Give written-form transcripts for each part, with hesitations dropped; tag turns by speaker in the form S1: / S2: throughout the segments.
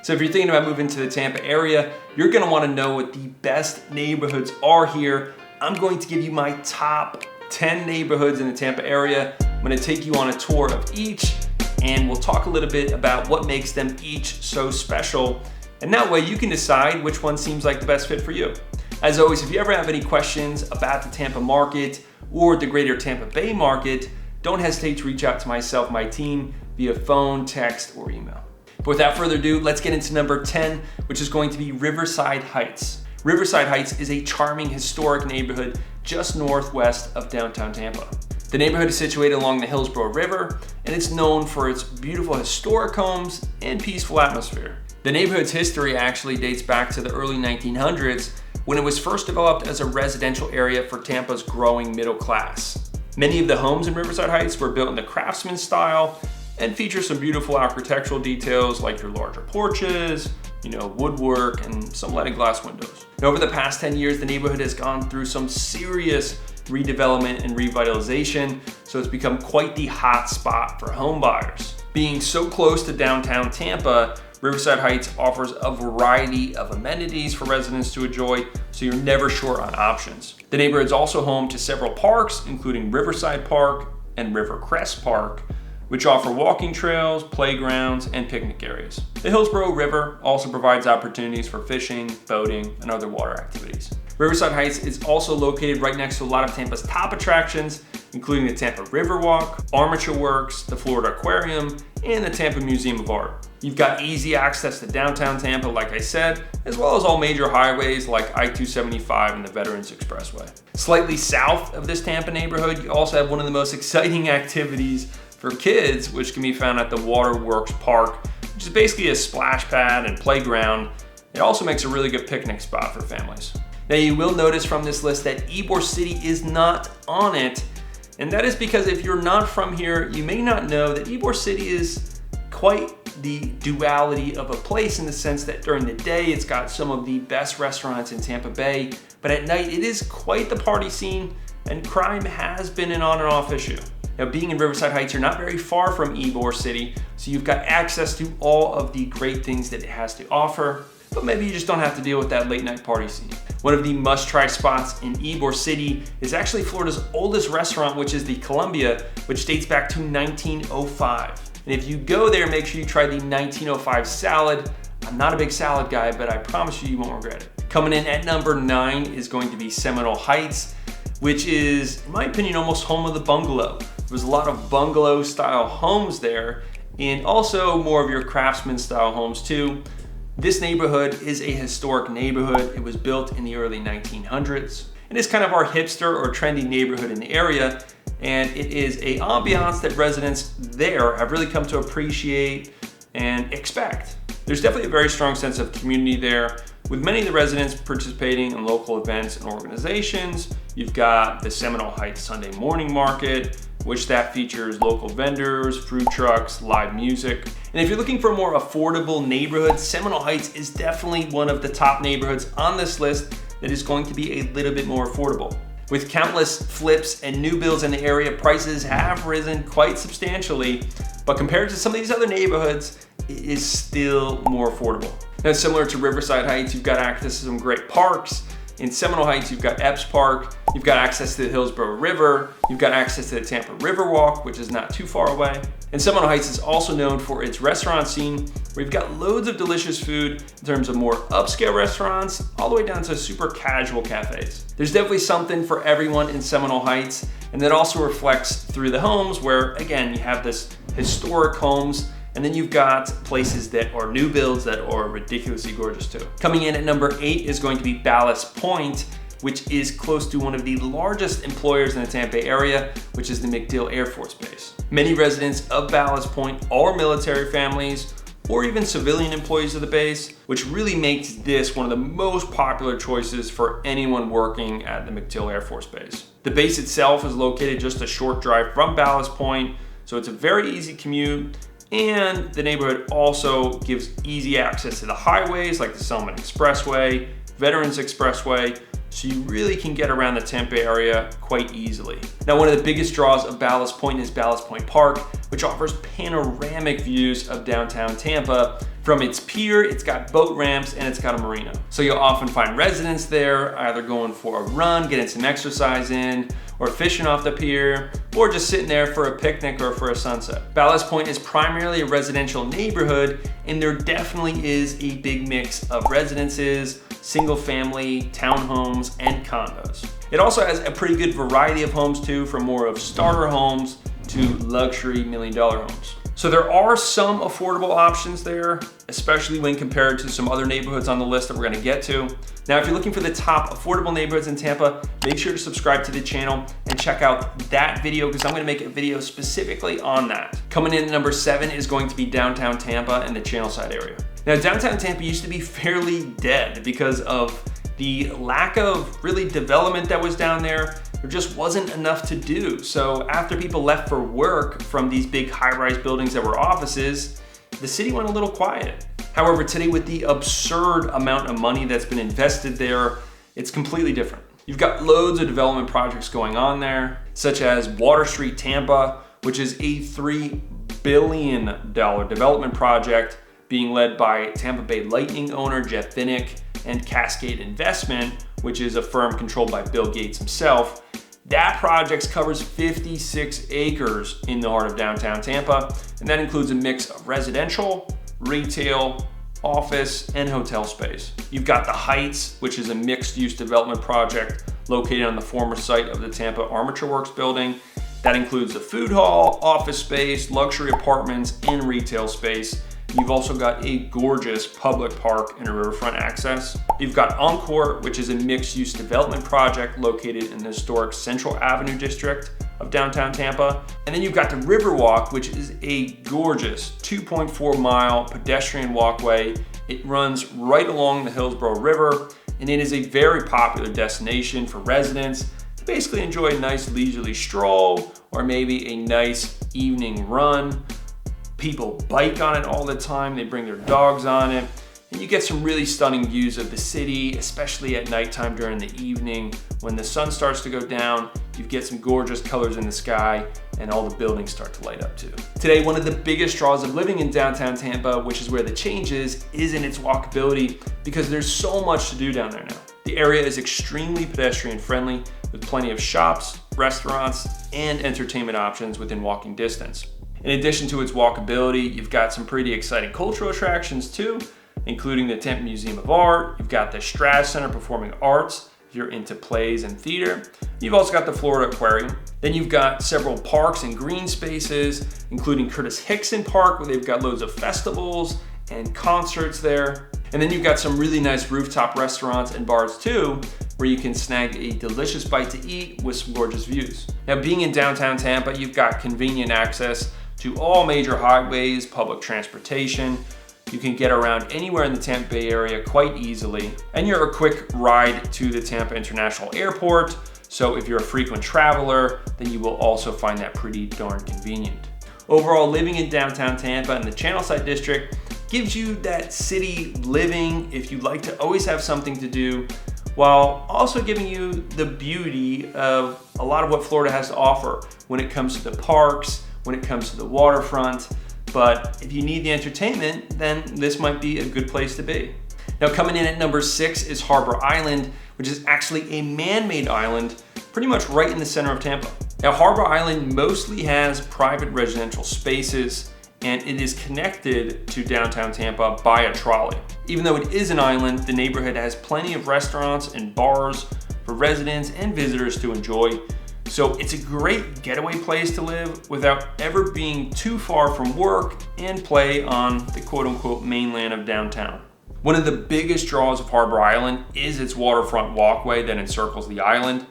S1: So if you're thinking about moving to the Tampa area, you're gonna wanna know what the best neighborhoods are here. I'm going to give you my top 10 neighborhoods in the Tampa area. I'm gonna take you on a tour of each, and we'll talk a little bit about what makes them each so special. And that way you can decide which one seems like the best fit for you. As always, if you ever have any questions about the Tampa market or the greater Tampa Bay market, don't hesitate to reach out to myself, my team, via phone, text, or email. But without further ado, let's get into number 10, which is going to be Riverside Heights. Riverside Heights is a charming historic neighborhood just northwest of downtown Tampa. The neighborhood is situated along the Hillsborough River, and it's known for its beautiful historic homes and peaceful atmosphere. The neighborhood's history actually dates back to the early 1900s, when it was first developed as a residential area for Tampa's growing middle class. Many of the homes in Riverside Heights were built in the craftsman style and feature some beautiful architectural details like your larger porches, woodwork, and some leaded glass windows. And over the past 10 years, the neighborhood has gone through some serious redevelopment and revitalization, so it's become quite the hot spot for home buyers. Being so close to downtown Tampa, Riverside Heights offers a variety of amenities for residents to enjoy, so you're never short on options. The neighborhood is also home to several parks, including Riverside Park and Rivercrest Park, which offer walking trails, playgrounds, and picnic areas. The Hillsborough River also provides opportunities for fishing, boating, and other water activities. Riverside Heights is also located right next to a lot of Tampa's top attractions, including the Tampa Riverwalk, Armature Works, the Florida Aquarium, and the Tampa Museum of Art. You've got easy access to downtown Tampa, like I said, as well as all major highways like I-275 and the Veterans Expressway. Slightly south of this Tampa neighborhood, you also have one of the most exciting activities for kids, which can be found at the Waterworks Park, which is basically a splash pad and playground. It also makes a really good picnic spot for families. Now you will notice from this list that Ybor City is not on it, and that is because if you're not from here, you may not know that Ybor City is quite the duality of a place, in the sense that during the day it's got some of the best restaurants in Tampa Bay, but at night it is quite the party scene, and crime has been an on and off issue. Now, being in Riverside Heights, you're not very far from Ybor City, so you've got access to all of the great things that it has to offer, but maybe you just don't have to deal with that late night party scene. One of the must-try spots in Ybor City is actually Florida's oldest restaurant, which is the Columbia, which dates back to 1905. And if you go there, make sure you try the 1905 salad. I'm not a big salad guy, but I promise you won't regret it. Coming in at number 9 is going to be Seminole Heights, which is, in my opinion, almost home of the bungalow. There's a lot of bungalow style homes there, and also more of your craftsman style homes too. This neighborhood is a historic neighborhood. It was built in the early 1900s. It is kind of our hipster or trendy neighborhood in the area, and it is a ambiance that residents there have really come to appreciate and expect. There's definitely a very strong sense of community there, with many of the residents participating in local events and organizations. You've got the Seminole Heights Sunday morning market, which that features local vendors, food trucks, live music. And if you're looking for a more affordable neighborhood, Seminole Heights is definitely one of the top neighborhoods on this list that is going to be a little bit more affordable. With countless flips and new builds in the area, prices have risen quite substantially, but compared to some of these other neighborhoods, it is still more affordable. Now, similar to Riverside Heights, you've got access to some great parks. In Seminole Heights, you've got Epps Park, you've got access to the Hillsborough River, you've got access to the Tampa Riverwalk, which is not too far away. And Seminole Heights is also known for its restaurant scene, where you've got loads of delicious food in terms of more upscale restaurants, all the way down to super casual cafes. There's definitely something for everyone in Seminole Heights, and that also reflects through the homes, where again, you have this historic homes, and then you've got places that are new builds that are ridiculously gorgeous too. Coming in at number 8 is going to be Ballast Point, which is close to one of the largest employers in the Tampa Bay area, which is the MacDill Air Force Base. Many residents of Ballast Point are military families or even civilian employees of the base, which really makes this one of the most popular choices for anyone working at the MacDill Air Force Base. The base itself is located just a short drive from Ballast Point, so it's a very easy commute. And the neighborhood also gives easy access to the highways like the Selman Expressway, Veterans Expressway, so you really can get around the Tampa area quite easily. Now, one of the biggest draws of Ballast Point is Ballast Point Park, which offers panoramic views of downtown Tampa, From its pier, it's got boat ramps and it's got a marina. So you'll often find residents there either going for a run, getting some exercise in, or fishing off the pier, or just sitting there for a picnic or for a sunset. Ballast Point is primarily a residential neighborhood, and there definitely is a big mix of residences, single family, townhomes, and condos. It also has a pretty good variety of homes too, from more of starter homes to luxury $1 million homes. So there are some affordable options there, especially when compared to some other neighborhoods on the list that we're gonna get to. Now, if you're looking for the top affordable neighborhoods in Tampa, make sure to subscribe to the channel and check out that video because I'm gonna make a video specifically on that. Coming in at number 7 is going to be downtown Tampa and the Channelside area. Now, downtown Tampa used to be fairly dead because of the lack of really development that was down there. There just wasn't enough to do. So after people left for work from these big high-rise buildings that were offices, the city went a little quiet. However, today with the absurd amount of money that's been invested there, it's completely different. You've got loads of development projects going on there, such as Water Street Tampa, which is a $3 billion development project being led by Tampa Bay Lightning owner Jeff Vinnick and Cascade Investment, which is a firm controlled by Bill Gates himself. That project covers 56 acres in the heart of downtown Tampa, and that includes a mix of residential, retail, office, and hotel space. You've got the Heights, which is a mixed-use development project located on the former site of the Tampa Armature Works building. That includes a food hall, office space, luxury apartments, and retail space. You've also got a gorgeous public park and a riverfront access. You've got Encore, which is a mixed-use development project located in the historic Central Avenue district of downtown Tampa. And then you've got the Riverwalk, which is a gorgeous 2.4-mile pedestrian walkway. It runs right along the Hillsborough River, and it is a very popular destination for residents to basically enjoy a nice leisurely stroll or maybe a nice evening run. People bike on it all the time, they bring their dogs on it, and you get some really stunning views of the city, especially at nighttime during the evening. When the sun starts to go down, you get some gorgeous colors in the sky, and all the buildings start to light up too. Today, one of the biggest draws of living in downtown Tampa, which is where the change is in its walkability, because there's so much to do down there now. The area is extremely pedestrian friendly, with plenty of shops, restaurants, and entertainment options within walking distance. In addition to its walkability, you've got some pretty exciting cultural attractions too, including the Tampa Museum of Art. You've got the Strass Center Performing Arts, if you're into plays and theater. You've also got the Florida Aquarium. Then you've got several parks and green spaces, including Curtis Hickson Park, where they've got loads of festivals and concerts there. And then you've got some really nice rooftop restaurants and bars too, where you can snag a delicious bite to eat with some gorgeous views. Now, being in downtown Tampa, you've got convenient access to all major highways, public transportation. You can get around anywhere in the Tampa Bay area quite easily. And you're a quick ride to the Tampa International Airport. So if you're a frequent traveler, then you will also find that pretty darn convenient. Overall, living in downtown Tampa and the Channelside district gives you that city living if you like to always have something to do, while also giving you the beauty of a lot of what Florida has to offer when it comes to the parks, when it comes to the waterfront. But if you need the entertainment, then this might be a good place to be. Now, coming in at number 6 is Harbor Island, which is actually a man-made island pretty much right in the center of Tampa. Now, Harbor Island mostly has private residential spaces, and it is connected to downtown Tampa by a trolley. Even though it is an island, the neighborhood has plenty of restaurants and bars for residents and visitors to enjoy. So it's a great getaway place to live without ever being too far from work and play on the quote-unquote mainland of downtown. One of the biggest draws of Harbor Island is its waterfront walkway that encircles the island.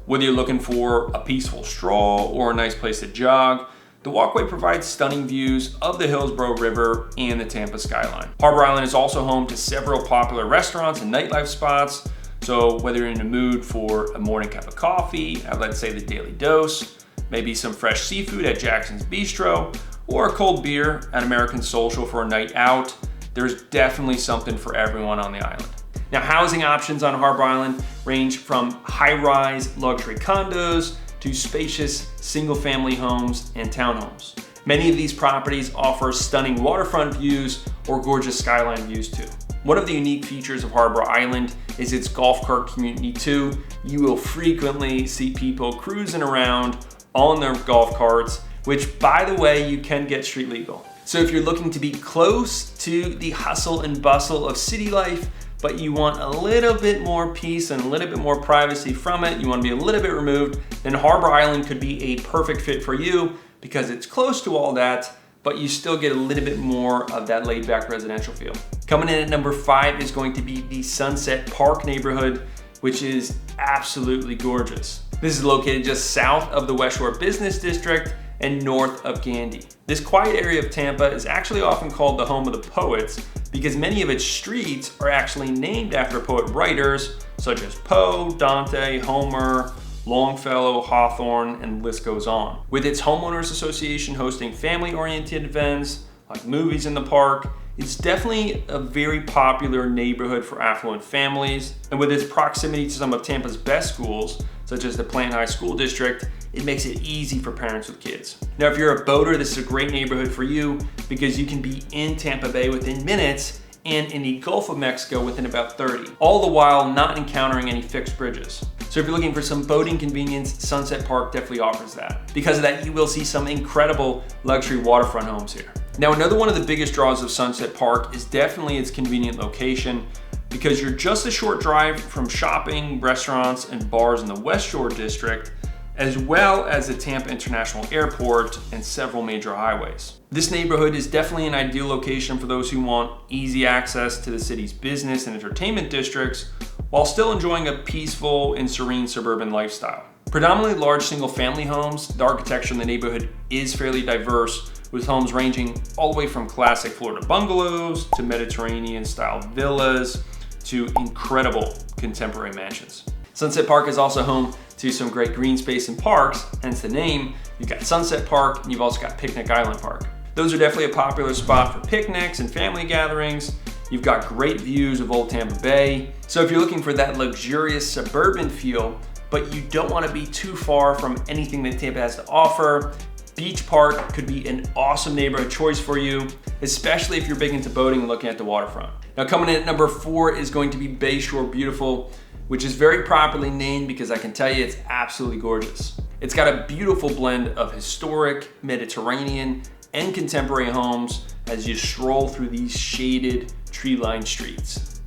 S1: Whether you're looking for a peaceful stroll or a nice place to jog, the walkway provides stunning views of the Hillsborough River and the Tampa skyline. Harbor Island is also home to several popular restaurants and nightlife spots. So whether you're in the mood for a morning cup of coffee at, let's say, the Daily Dose, maybe some fresh seafood at Jackson's Bistro, or a cold beer at American Social for a night out, there's definitely something for everyone on the island. Now, housing options on Harbor Island range from high-rise luxury condos to spacious single-family homes and townhomes. Many of these properties offer stunning waterfront views or gorgeous skyline views too. One of the unique features of Harbor Island is its golf cart community too. You will frequently see people cruising around on their golf carts, which by the way, you can get street legal. So if you're looking to be close to the hustle and bustle of city life, but you want a little bit more peace and a little bit more privacy from it, you want to be a little bit removed, then Harbor Island could be a perfect fit for you because it's close to all that, but you still get a little bit more of that laid back residential feel. Coming in at number 5 is going to be the Sunset Park neighborhood, which is absolutely gorgeous. This is located just south of the West Shore Business District and north of Gandy. This quiet area of Tampa is actually often called the home of the poets because many of its streets are actually named after poet writers such as Poe, Dante, Homer, Longfellow, Hawthorne, and the list goes on. With its homeowners association hosting family-oriented events like movies in the park, it's definitely a very popular neighborhood for affluent families. And with its proximity to some of Tampa's best schools, such as the Plant High School District, it makes it easy for parents with kids. Now, if you're a boater, this is a great neighborhood for you because you can be in Tampa Bay within minutes and in the Gulf of Mexico within about 30, all the while not encountering any fixed bridges. So if you're looking for some boating convenience, Sunset Park definitely offers that. Because of that, you will see some incredible luxury waterfront homes here. Now, another one of the biggest draws of Sunset Park is definitely its convenient location because you're just a short drive from shopping, restaurants, and bars in the West Shore District, as well as the Tampa International Airport and several major highways. This neighborhood is definitely an ideal location for those who want easy access to the city's business and entertainment districts while still enjoying a peaceful and serene suburban lifestyle. Predominantly large single-family homes, the architecture in the neighborhood is fairly diverse, with homes ranging all the way from classic Florida bungalows to Mediterranean-style villas to incredible contemporary mansions. Sunset Park is also home to some great green space and parks, hence the name. You've got Sunset Park and you've also got Picnic Island Park. Those are definitely a popular spot for picnics and family gatherings. You've got great views of Old Tampa Bay. So if you're looking for that luxurious suburban feel, but you don't want to be too far from anything that Tampa has to offer, Beach Park could be an awesome neighborhood choice for you, especially if you're big into boating and looking at the waterfront. Now, coming in at number 4 is going to be Bayshore Beautiful, which is very properly named because I can tell you it's absolutely gorgeous. It's got a beautiful blend of historic, Mediterranean, and contemporary homes as you stroll through these shaded, tree-lined streets.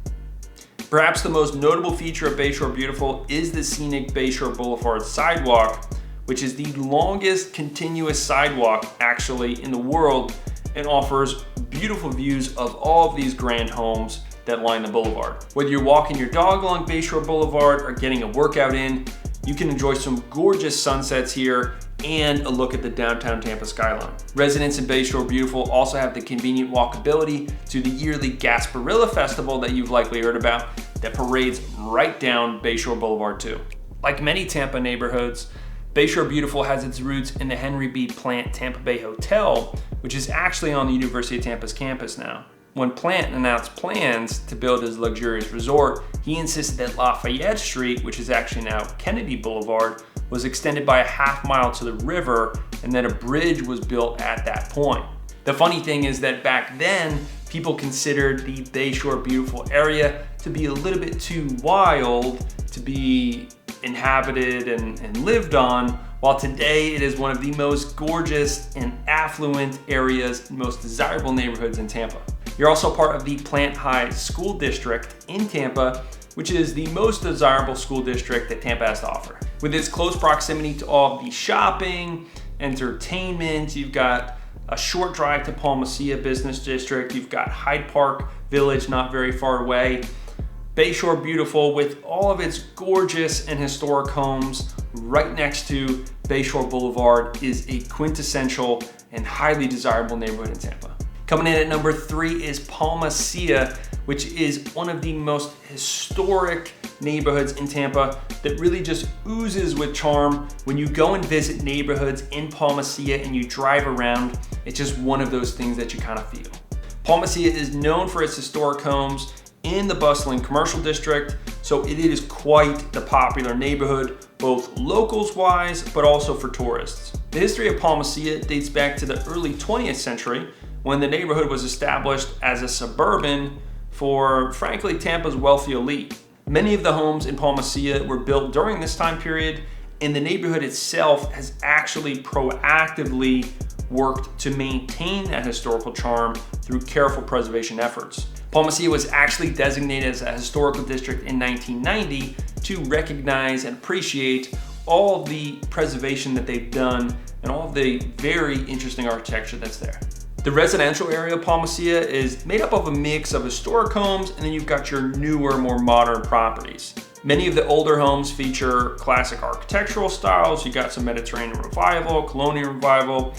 S1: Perhaps the most notable feature of Bayshore Beautiful is the scenic Bayshore Boulevard sidewalk, which is the longest continuous sidewalk actually in the world and offers beautiful views of all of these grand homes that line the boulevard. Whether you're walking your dog along Bayshore Boulevard or getting a workout in, you can enjoy some gorgeous sunsets here and a look at the downtown Tampa skyline. Residents in Bayshore Beautiful also have the convenient walkability to the yearly Gasparilla Festival that you've likely heard about that parades right down Bayshore Boulevard too. Like many Tampa neighborhoods, Bayshore Beautiful has its roots in the Henry B. Plant Tampa Bay Hotel, which is actually on the University of Tampa's campus now. When Plant announced plans to build his luxurious resort, he insisted that Lafayette Street, which is actually now Kennedy Boulevard, was extended by a half-mile to the river and that a bridge was built at that point. The funny thing is that back then, people considered the Bayshore Beautiful area to be a little bit too wild to be inhabited and lived on, while today it is one of the most gorgeous and affluent areas, most desirable neighborhoods in Tampa. You're also part of the Plant High School District in Tampa, which is the most desirable school district that Tampa has to offer. With its close proximity to all of the shopping, entertainment, you've got a short drive to Palma Ceia Business District, you've got Hyde Park Village not very far away. Bayshore Beautiful, with all of its gorgeous and historic homes right next to Bayshore Boulevard, is a quintessential and highly desirable neighborhood in Tampa. Coming in at number 3 is Palma Ceia, which is one of the most historic neighborhoods in Tampa that really just oozes with charm. When you go and visit neighborhoods in Palma Ceia and you drive around, it's just one of those things that you kind of feel. Palma Ceia is known for its historic homes in the bustling commercial district, so it is quite the popular neighborhood, both locals-wise, but also for tourists. The history of Palma Ceia dates back to the early 20th century when the neighborhood was established as a suburban for, frankly, Tampa's wealthy elite. Many of the homes in Palma Ceia were built during this time period, and the neighborhood itself has actually proactively worked to maintain that historical charm through careful preservation efforts. Palma Ceia was actually designated as a historical district in 1990 to recognize and appreciate all the preservation that they've done and all of the very interesting architecture that's there. The residential area of Palma Ceia is made up of a mix of historic homes, and then you've got your newer, more modern properties. Many of the older homes feature classic architectural styles. You got some Mediterranean revival, colonial revival,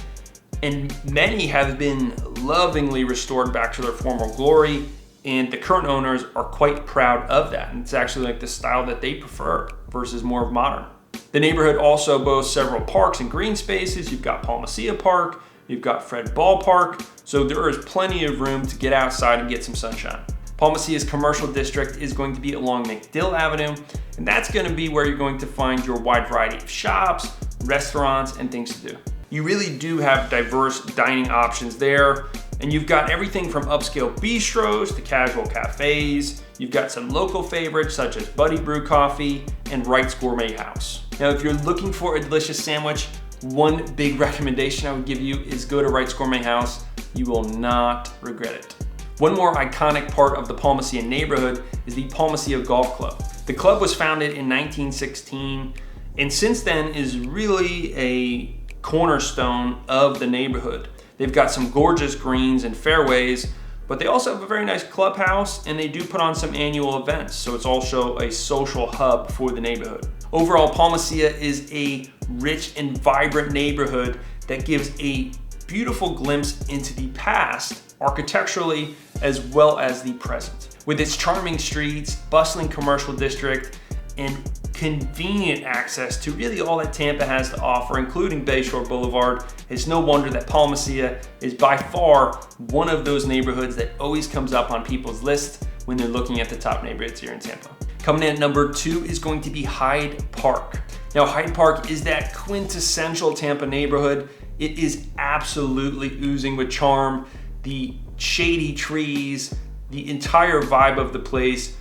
S1: and many have been lovingly restored back to their former glory, and the current owners are quite proud of that. And it's actually like the style that they prefer versus more of modern. The neighborhood also boasts several parks and green spaces. You've got Palma Ceia Park, you've got Fred Ballpark, so there is plenty of room to get outside and get some sunshine. Palma Ceia's commercial district is going to be along McDill Avenue, and that's going to be where you're going to find your wide variety of shops, restaurants, and things to do. You really do have diverse dining options there, and you've got everything from upscale bistros to casual cafes. You've got some local favorites such as Buddy Brew Coffee and Wright's Gourmet House. Now, if you're looking for a delicious sandwich, one big recommendation I would give you is go to Wright's Gourmet House. You will not regret it. One more iconic part of the Palma Ceia neighborhood is the Palma Ceia Golf Club. The club was founded in 1916, and since then is really a cornerstone of the neighborhood. They've got some gorgeous greens and fairways, but they also have a very nice clubhouse, and they do put on some annual events, so it's also a social hub for the neighborhood. Overall, Palma Ceia is a rich and vibrant neighborhood that gives a beautiful glimpse into the past, architecturally, as well as the present. With its charming streets, bustling commercial district, and convenient access to really all that Tampa has to offer, including Bayshore Boulevard, it's no wonder that Palma Ceia is by far one of those neighborhoods that always comes up on people's lists when they're looking at the top neighborhoods here in Tampa. Coming in at number 2 is going to be Hyde Park. Now, Hyde Park is that quintessential Tampa neighborhood. It is absolutely oozing with charm. The shady trees, the entire vibe of the place,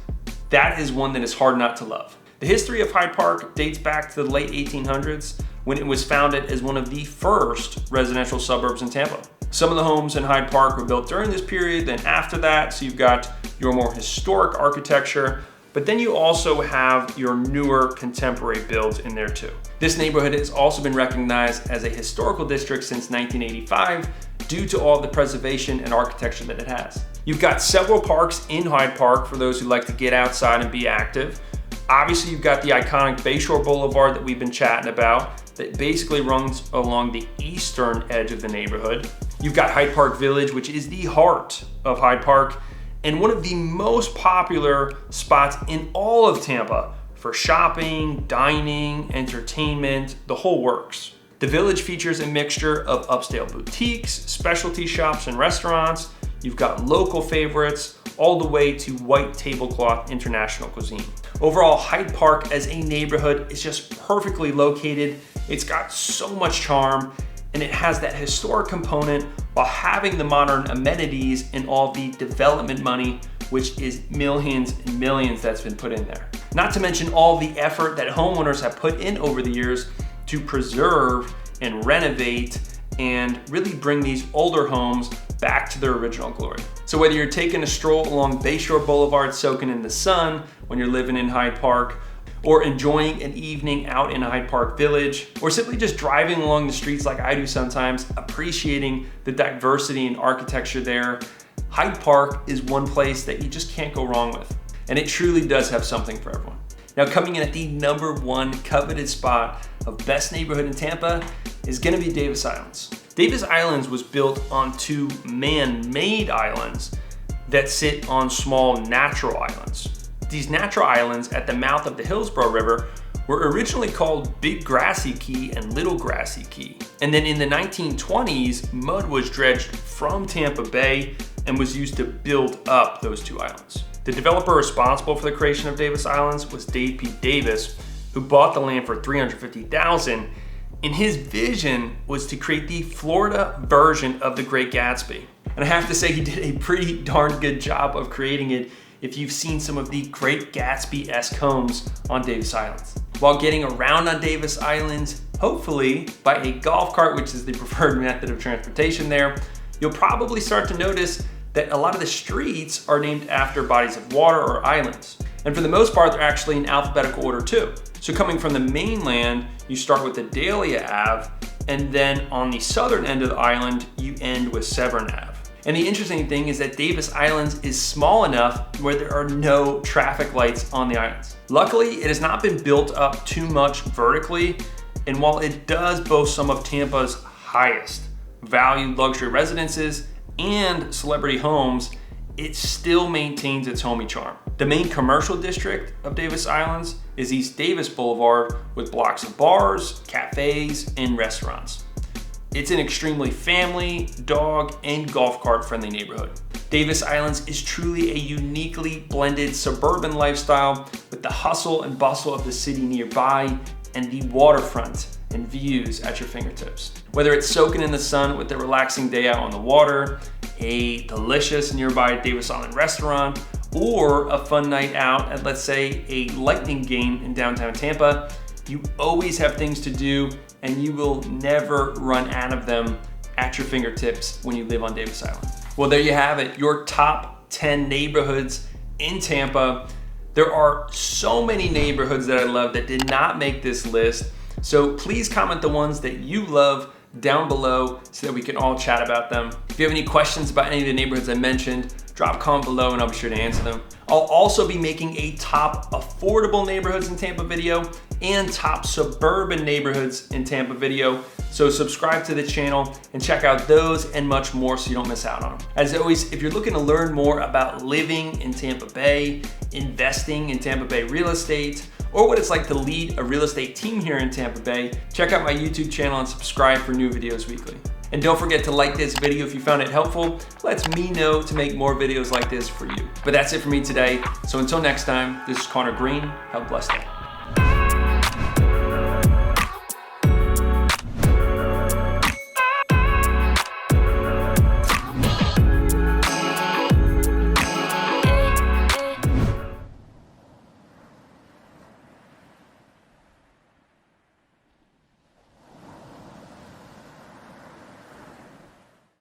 S1: that is one that is hard not to love. The history of Hyde Park dates back to the late 1800s when it was founded as one of the first residential suburbs in Tampa. Some of the homes in Hyde Park were built during this period, then after that, so you've got your more historic architecture, but then you also have your newer contemporary builds in there too. This neighborhood has also been recognized as a historical district since 1985 due to all the preservation and architecture that it has. You've got several parks in Hyde Park for those who like to get outside and be active. Obviously, you've got the iconic Bayshore Boulevard that we've been chatting about that basically runs along the eastern edge of the neighborhood. You've got Hyde Park Village, which is the heart of Hyde Park and one of the most popular spots in all of Tampa for shopping, dining, entertainment, the whole works. The Village features a mixture of upscale boutiques, specialty shops and restaurants. You've got local favorites all the way to white tablecloth international cuisine. Overall, Hyde Park as a neighborhood is just perfectly located. It's got so much charm, and it has that historic component while having the modern amenities and all the development money, which is millions and millions that's been put in there. Not to mention all the effort that homeowners have put in over the years to preserve and renovate and really bring these older homes back to their original glory. So whether you're taking a stroll along Bayshore Boulevard soaking in the sun when you're living in Hyde Park, or enjoying an evening out in Hyde Park Village, or simply just driving along the streets like I do sometimes, appreciating the diversity and architecture there, Hyde Park is one place that you just can't go wrong with. And it truly does have something for everyone. Now, coming in at the number 1 coveted spot of best neighborhood in Tampa is gonna be Davis Islands. Davis Islands was built on 2 man-made islands that sit on small natural islands. These natural islands at the mouth of the Hillsborough River were originally called Big Grassy Key and Little Grassy Key. And then in the 1920s, mud was dredged from Tampa Bay and was used to build up those 2 islands. The developer responsible for the creation of Davis Islands was Dave P. Davis, who bought the land for $350,000, And his vision was to create the Florida version of The Great Gatsby. And I have to say he did a pretty darn good job of creating it if you've seen some of the Great Gatsby-esque homes on Davis Islands. While getting around on Davis Islands, hopefully by a golf cart, which is the preferred method of transportation there, you'll probably start to notice that a lot of the streets are named after bodies of water or islands. And for the most part, they're actually in alphabetical order too. So coming from the mainland, you start with Adalia Ave, and then on the southern end of the island, you end with Severn Ave. And the interesting thing is that Davis Islands is small enough where there are no traffic lights on the islands. Luckily, it has not been built up too much vertically, and while it does boast some of Tampa's highest valued luxury residences and celebrity homes, it still maintains its homey charm. The main commercial district of Davis Islands is East Davis Boulevard with blocks of bars, cafes, and restaurants. It's an extremely family, dog, and golf cart friendly neighborhood. Davis Islands is truly a uniquely blended suburban lifestyle with the hustle and bustle of the city nearby and the waterfront and views at your fingertips. Whether it's soaking in the sun with a relaxing day out on the water, a delicious nearby Davis Island restaurant, or a fun night out at, let's say, a Lightning game in downtown Tampa, you always have things to do and you will never run out of them at your fingertips when you live on Davis Island. Well, there you have it, your top 10 neighborhoods in Tampa. There are so many neighborhoods that I love that did not make this list. So please comment the ones that you love down below so that we can all chat about them. If you have any questions about any of the neighborhoods I mentioned, drop a comment below and I'll be sure to answer them. I'll also be making a top affordable neighborhoods in Tampa video and top suburban neighborhoods in Tampa video. So subscribe to the channel and check out those and much more so you don't miss out on them. As always, if you're looking to learn more about living in Tampa Bay, investing in Tampa Bay real estate, or what it's like to lead a real estate team here in Tampa Bay, check out my YouTube channel and subscribe for new videos weekly. And don't forget to like this video if you found it helpful. Lets me know to make more videos like this for you. But that's it for me today. So until next time, this is Connor Green. Have a blessed day.